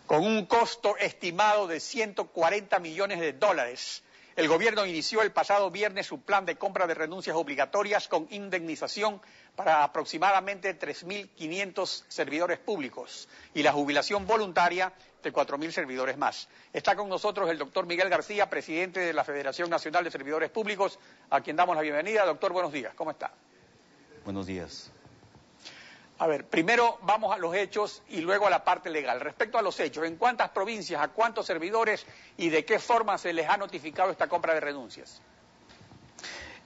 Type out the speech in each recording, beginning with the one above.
Con un costo estimado de 140 millones de dólares, el gobierno inició el pasado viernes su plan de compra de renuncias obligatorias con indemnización para aproximadamente 3.500 servidores públicos y la jubilación voluntaria de 4.000 servidores más. Está con nosotros el doctor Miguel García, presidente de la Federación Nacional de Servidores Públicos, a quien damos la bienvenida. Doctor, buenos días. ¿Cómo está? Buenos días. A ver, primero vamos a los hechos y luego a la parte legal. Respecto a los hechos, ¿en cuántas provincias, a cuántos servidores y de qué forma se les ha notificado esta compra de renuncias?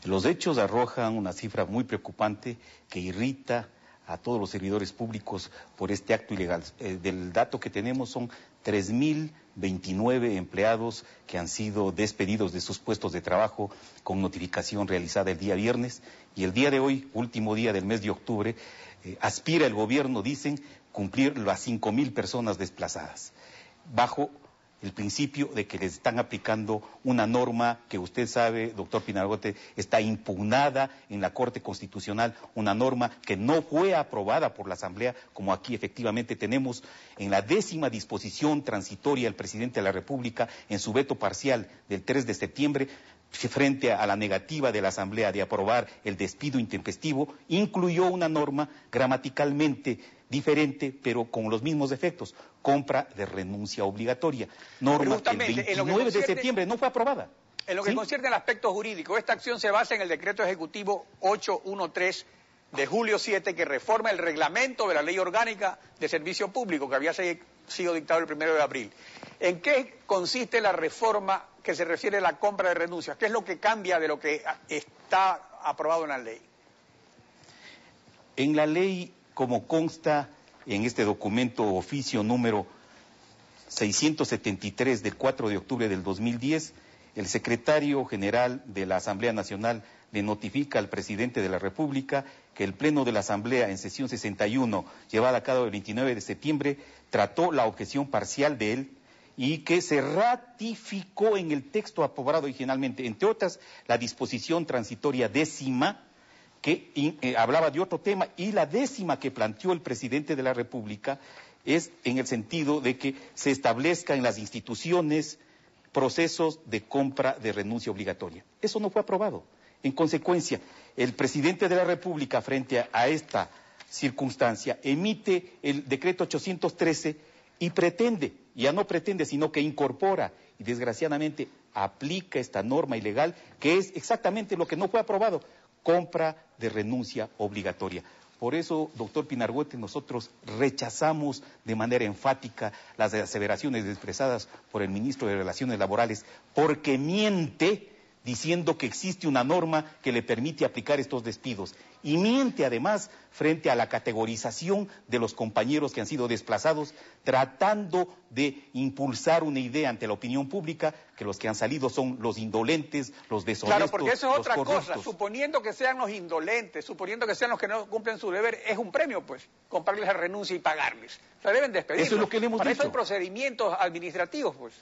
Los hechos arrojan una cifra muy preocupante que irrita a todos los servidores públicos por este acto ilegal. Del dato que tenemos son 3.029 empleados que han sido despedidos de sus puestos de trabajo con notificación realizada el día viernes, y el día de hoy, último día del mes de octubre, aspira el gobierno, dicen, cumplir las 5.000 personas desplazadas, bajo el principio de que les están aplicando una norma que usted sabe, doctor Pinargote, está impugnada en la Corte Constitucional, una norma que no fue aprobada por la Asamblea, como aquí efectivamente tenemos en la 10ª disposición transitoria del presidente de la República, en su veto parcial del 3 de septiembre, frente a la negativa de la Asamblea de aprobar el despido intempestivo, incluyó una norma gramaticalmente diferente, pero con los mismos efectos: compra de renuncia obligatoria. Norma que el 29 de septiembre no fue aprobada. En lo que concierne al aspecto jurídico, esta acción se basa en el decreto ejecutivo 813 de julio 7, que reforma el reglamento de la Ley Orgánica de Servicio Público, que había sido dictado el 1 de abril. ¿En qué consiste la reforma que se refiere a la compra de renuncias? ¿Qué es lo que cambia de lo que está aprobado en la ley? En la ley, como consta en este documento oficio número 673 del 4 de octubre del 2010, el secretario general de la Asamblea Nacional le notifica al presidente de la República que el Pleno de la Asamblea en sesión 61, llevada a cabo el 29 de septiembre, trató la objeción parcial de él y que se ratificó en el texto aprobado originalmente, entre otras, la disposición transitoria 10ª, que hablaba de otro tema, y la 10ª que planteó el presidente de la República es en el sentido de que se establezca en las instituciones procesos de compra de renuncia obligatoria. Eso no fue aprobado. En consecuencia, el presidente de la República, frente a esta circunstancia, emite el decreto 813 y pretende, ya no pretende, sino que incorpora y desgraciadamente aplica esta norma ilegal, que es exactamente lo que no fue aprobado: compra de renuncia obligatoria. Por eso, doctor Pinargote, nosotros rechazamos de manera enfática las aseveraciones expresadas por el ministro de Relaciones Laborales, porque miente diciendo que existe una norma que le permite aplicar estos despidos, y miente además frente a la categorización de los compañeros que han sido desplazados, tratando de impulsar una idea ante la opinión pública que los que han salido son los indolentes, los deshonestos. Claro, porque eso es otra corruptos. cosa. Suponiendo que sean los indolentes, suponiendo que sean los que no cumplen su deber, es un premio, pues, comprarles la renuncia y pagarles. O sea, deben despedirlos. Eso es lo que le hemos Para dicho. eso hay procedimientos administrativos, pues.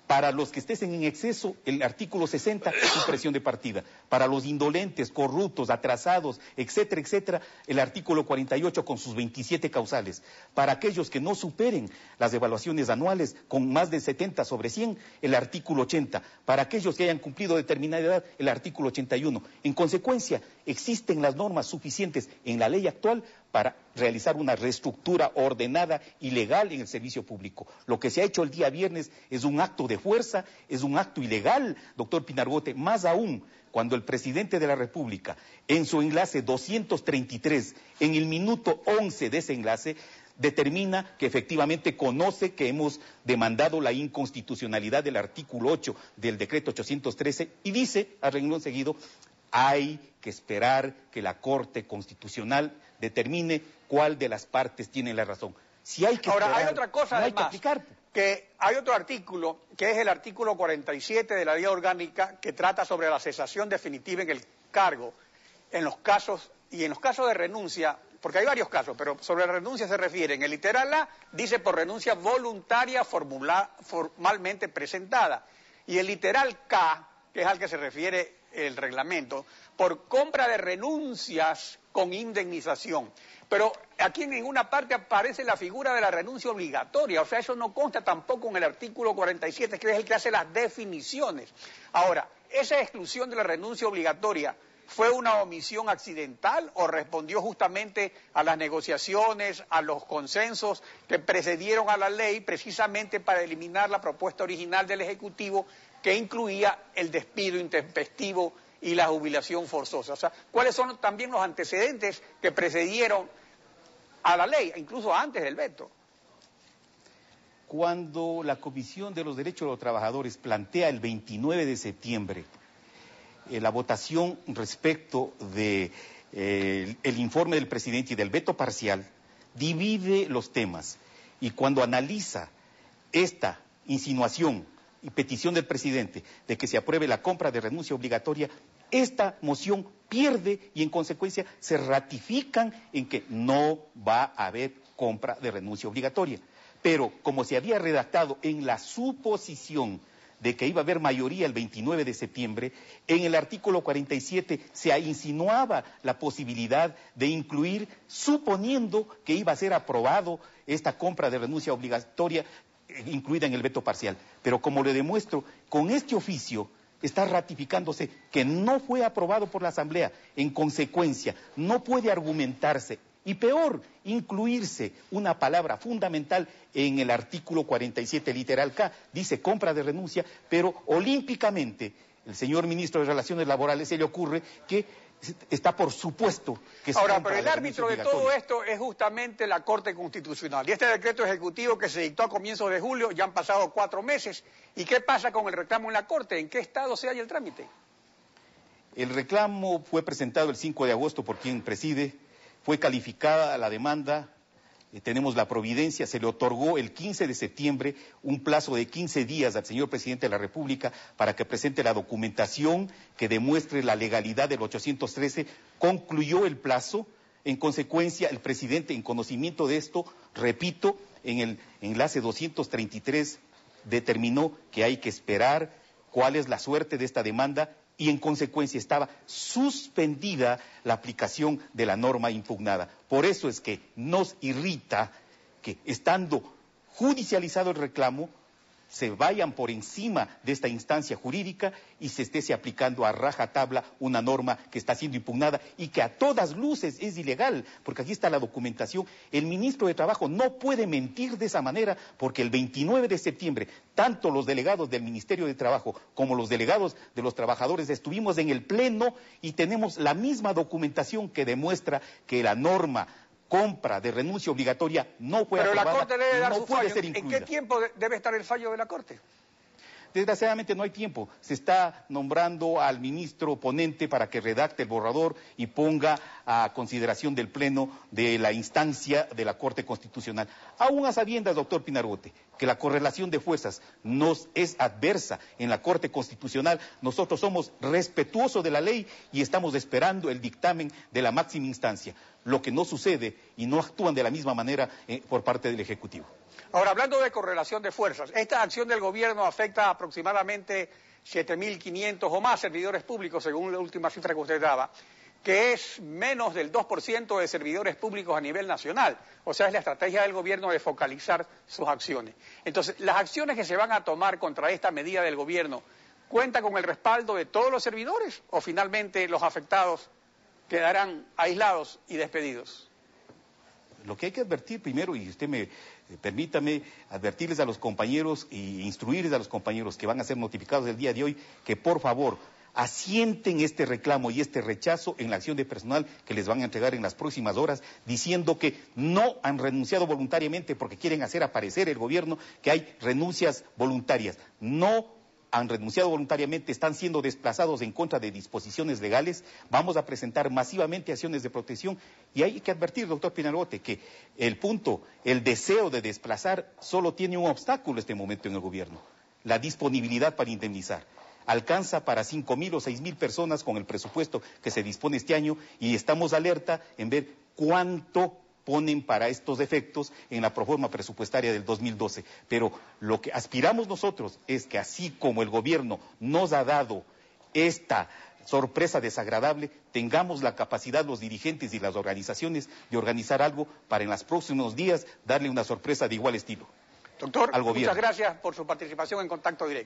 Para los que estén en exceso, el artículo 60 es supresión de partida. Para los indolentes, corruptos, atrasados, etcétera, etcétera, el artículo 48 con sus 27 causales. Para aquellos que no superen las evaluaciones anuales con más de 70 sobre 100, el artículo 80. Para aquellos que hayan cumplido determinada edad, el artículo 81. En consecuencia, existen las normas suficientes en la ley actual para realizar una reestructura ordenada y legal en el servicio público. Lo que se ha hecho el día viernes es un acto de fuerza, es un acto ilegal, doctor Pinargote, más aún cuando el presidente de la República, en su enlace 233, en el minuto 11 de ese enlace, determina que efectivamente conoce que hemos demandado la inconstitucionalidad del artículo 8 del decreto 813 y dice, a renglón seguido, hay que esperar que la Corte Constitucional determine cuál de las partes tiene la razón. Si hay que Ahora, esperar, hay otra cosa, no hay además, que aplicar. Que hay otro artículo, que es el artículo 47 de la Ley Orgánica, que trata sobre la cesación definitiva en el cargo, en los casos de renuncia, porque hay varios casos, pero sobre la renuncia se refiere. En el literal A dice por renuncia voluntaria formalmente presentada, y el literal K, que es al que se refiere el reglamento, por compra de renuncias con indemnización. Pero aquí en ninguna parte aparece la figura de la renuncia obligatoria, o sea, eso no consta tampoco en el artículo 47, que es el que hace las definiciones. Ahora, esa exclusión de la renuncia obligatoria, ¿fue una omisión accidental o respondió justamente a las negociaciones, a los consensos que precedieron a la ley, precisamente para eliminar la propuesta original del Ejecutivo que incluía el despido intempestivo y la jubilación forzosa? O sea, ¿cuáles son también los antecedentes que precedieron a la ley, incluso antes del veto? Cuando la Comisión de los Derechos de los Trabajadores plantea el 29 de septiembre la votación respecto de el informe del presidente y del veto parcial, divide los temas, y cuando analiza esta insinuación y petición del presidente de que se apruebe la compra de renuncia obligatoria, esta moción pierde y en consecuencia se ratifican en que no va a haber compra de renuncia obligatoria. Pero como se había redactado en la suposición de que iba a haber mayoría el 29 de septiembre, en el artículo 47 se insinuaba la posibilidad de incluir, suponiendo que iba a ser aprobado esta compra de renuncia obligatoria incluida en el veto parcial. Pero como le demuestro, con este oficio está ratificándose que no fue aprobado por la Asamblea. En consecuencia, no puede argumentarse, y peor, incluirse una palabra fundamental en el artículo 47, literal K, dice compra de renuncia, pero olímpicamente, el señor ministro de Relaciones Laborales se le ocurre que está por supuesto que... Ahora, pero el árbitro de todo esto es justamente la Corte Constitucional. Y este decreto ejecutivo que se dictó a comienzos de julio, ya han pasado 4 meses. ¿Y qué pasa con el reclamo en la Corte? ¿En qué estado se halla el trámite? El reclamo fue presentado el 5 de agosto por quien preside, fue calificada la demanda, tenemos la providencia, se le otorgó el 15 de septiembre un plazo de 15 días al señor presidente de la República para que presente la documentación que demuestre la legalidad del 813, concluyó el plazo, en consecuencia el presidente en conocimiento de esto, repito, en el enlace 233 determinó que hay que esperar cuál es la suerte de esta demanda y en consecuencia estaba suspendida la aplicación de la norma impugnada. Por eso es que nos irrita que, estando judicializado el reclamo, se vayan por encima de esta instancia jurídica y se esté aplicando a rajatabla una norma que está siendo impugnada y que a todas luces es ilegal, porque aquí está la documentación. El ministro de Trabajo no puede mentir de esa manera, porque el 29 de septiembre, tanto los delegados del Ministerio de Trabajo como los delegados de los trabajadores estuvimos en el Pleno y tenemos la misma documentación que demuestra que la norma compra de renuncia obligatoria no fue aprobada. Pero la Corte debe dar no su puede fallo. ser incluida. ¿En qué tiempo debe estar el fallo de la Corte? Desgraciadamente no hay tiempo. Se está nombrando al ministro ponente para que redacte el borrador y ponga a consideración del Pleno de la instancia de la Corte Constitucional. Aún a sabiendas, doctor Pinargote, que la correlación de fuerzas nos es adversa en la Corte Constitucional, nosotros somos respetuosos de la ley y estamos esperando el dictamen de la máxima instancia. Lo que no sucede y no actúan de la misma manera por parte del Ejecutivo. Ahora, hablando de correlación de fuerzas, esta acción del gobierno afecta a aproximadamente 7.500 o más servidores públicos, según la última cifra que usted daba, que es menos del 2% de servidores públicos a nivel nacional. O sea, es la estrategia del gobierno de focalizar sus acciones. Entonces, las acciones que se van a tomar contra esta medida del gobierno, ¿cuentan con el respaldo de todos los servidores o finalmente los afectados quedarán aislados y despedidos? Lo que hay que advertir primero, y permítame advertirles a los compañeros e instruirles a los compañeros que van a ser notificados el día de hoy, que por favor asienten este reclamo y este rechazo en la acción de personal que les van a entregar en las próximas horas, diciendo que no han renunciado voluntariamente porque quieren hacer aparecer el gobierno que hay renuncias voluntarias. No han renunciado voluntariamente, están siendo desplazados en contra de disposiciones legales. Vamos a presentar masivamente acciones de protección y hay que advertir, doctor Pinargote, que el deseo de desplazar solo tiene un obstáculo en este momento en el gobierno: la disponibilidad para indemnizar. Alcanza para 5.000 o 6.000 personas con el presupuesto que se dispone este año y estamos alerta en ver cuánto ponen para estos efectos en la proforma presupuestaria del 2012. Pero lo que aspiramos nosotros es que así como el gobierno nos ha dado esta sorpresa desagradable, tengamos la capacidad los dirigentes y las organizaciones de organizar algo para en los próximos días darle una sorpresa de igual estilo. Doctor, al gobierno. muchas gracias por su participación en Contacto Directo.